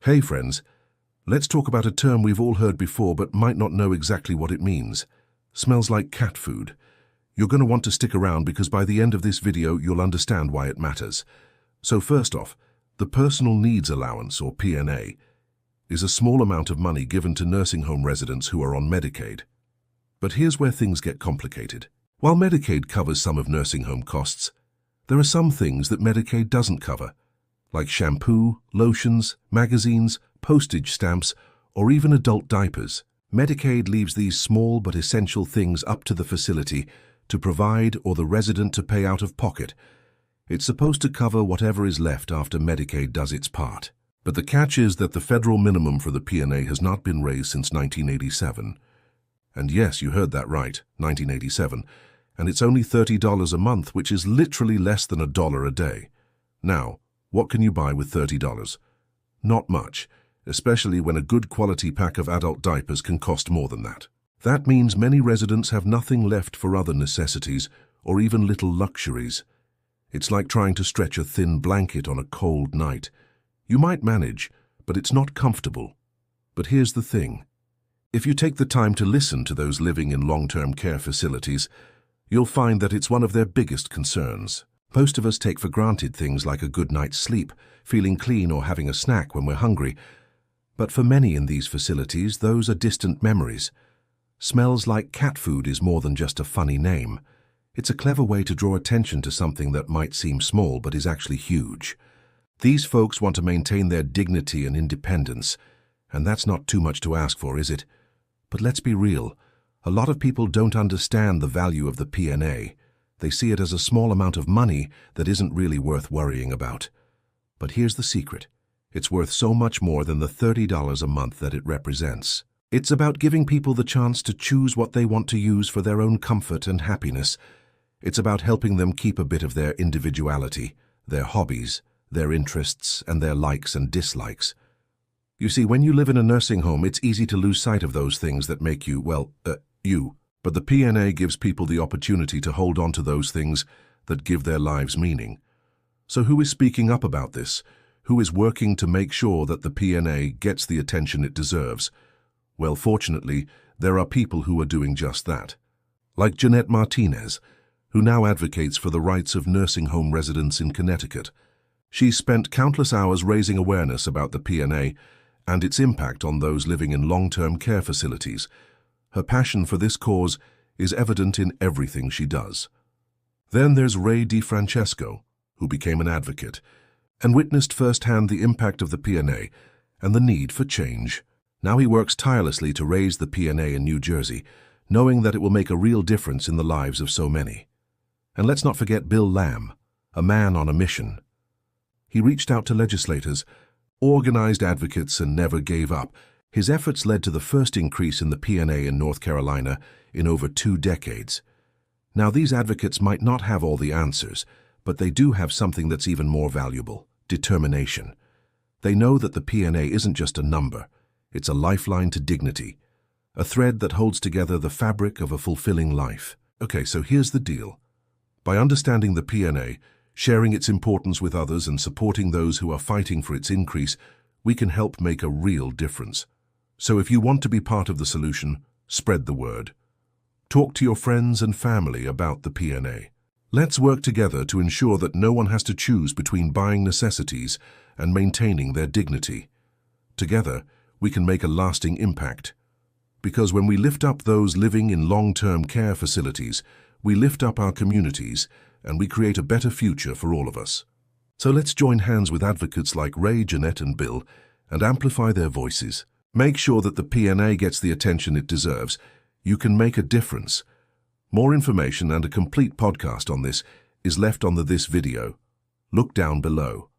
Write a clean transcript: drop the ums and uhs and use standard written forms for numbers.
Hey friends, let's talk about a term we've all heard before but might not know exactly what it means. Smells like cat food. You're going to want to stick around because by the end of this video you'll understand why it matters. So first off, the Personal Needs Allowance, or PNA, is a small amount of money given to nursing home residents who are on Medicaid. But here's where things get complicated. While Medicaid covers some of nursing home costs, there are some things that Medicaid doesn't cover, like shampoo, lotions, magazines, postage stamps, or even adult diapers. Medicaid leaves these small but essential things up to the facility to provide or the resident to pay out of pocket. It's supposed to cover whatever is left after Medicaid does its part. But the catch is that the federal minimum for the PNA has not been raised since 1987. And yes, you heard that right, 1987. And it's only $30 a month, which is literally less than $1 a day. Now, what can you buy with $30? Not much, especially when a good quality pack of adult diapers can cost more than that. That means many residents have nothing left for other necessities or even little luxuries. It's like trying to stretch a thin blanket on a cold night. You might manage, but it's not comfortable. But here's the thing. If you take the time to listen to those living in long-term care facilities, you'll find that it's one of their biggest concerns. Most of us take for granted things like a good night's sleep, feeling clean, or having a snack when we're hungry. But for many in these facilities, those are distant memories. Smells like cat food is more than just a funny name. It's a clever way to draw attention to something that might seem small but is actually huge. These folks want to maintain their dignity and independence, and that's not too much to ask for, is it? But let's be real. A lot of people don't understand the value of the PNA. They see it as a small amount of money that isn't really worth worrying about. But here's the secret. It's worth so much more than the $30 a month that it represents. It's about giving people the chance to choose what they want to use for their own comfort and happiness. It's about helping them keep a bit of their individuality, their hobbies, their interests, and their likes and dislikes. You see, when you live in a nursing home, it's easy to lose sight of those things that make you, well, you. But the PNA gives people the opportunity to hold on to those things that give their lives meaning. So who is speaking up about this? Who is working to make sure that the PNA gets the attention it deserves? Well, fortunately, there are people who are doing just that. Like Jeanette Martínez, who now advocates for the rights of nursing home residents in Connecticut. She's spent countless hours raising awareness about the PNA and its impact on those living in long-term care facilities. Her passion for this cause is evident in everything she does. Then there's DiFrancesco, who became an advocate and witnessed firsthand the impact of the PNA and the need for change. Now he works tirelessly to raise the PNA in New Jersey, knowing that it will make a real difference in the lives of so many. And let's not forget Bill Lamb, a man on a mission. He reached out to legislators, organized advocates, and never gave up. His efforts led to the first increase in the PNA in North Carolina in over 2 decades. Now, these advocates might not have all the answers, but they do have something that's even more valuable: determination. They know that the PNA isn't just a number, it's a lifeline to dignity, a thread that holds together the fabric of a fulfilling life. Okay, so here's the deal. By understanding the PNA, sharing its importance with others, and supporting those who are fighting for its increase, we can help make a real difference. So if you want to be part of the solution, spread the word. Talk to your friends and family about the PNA. Let's work together to ensure that no one has to choose between buying necessities and maintaining their dignity. Together, we can make a lasting impact. Because when we lift up those living in long-term care facilities, we lift up our communities and we create a better future for all of us. So let's join hands with advocates like Ray, Jeanette, and Bill and amplify their voices. Make sure that the PNA gets the attention it deserves. You can make a difference. More information and a complete podcast on this is left on this video. Look down below.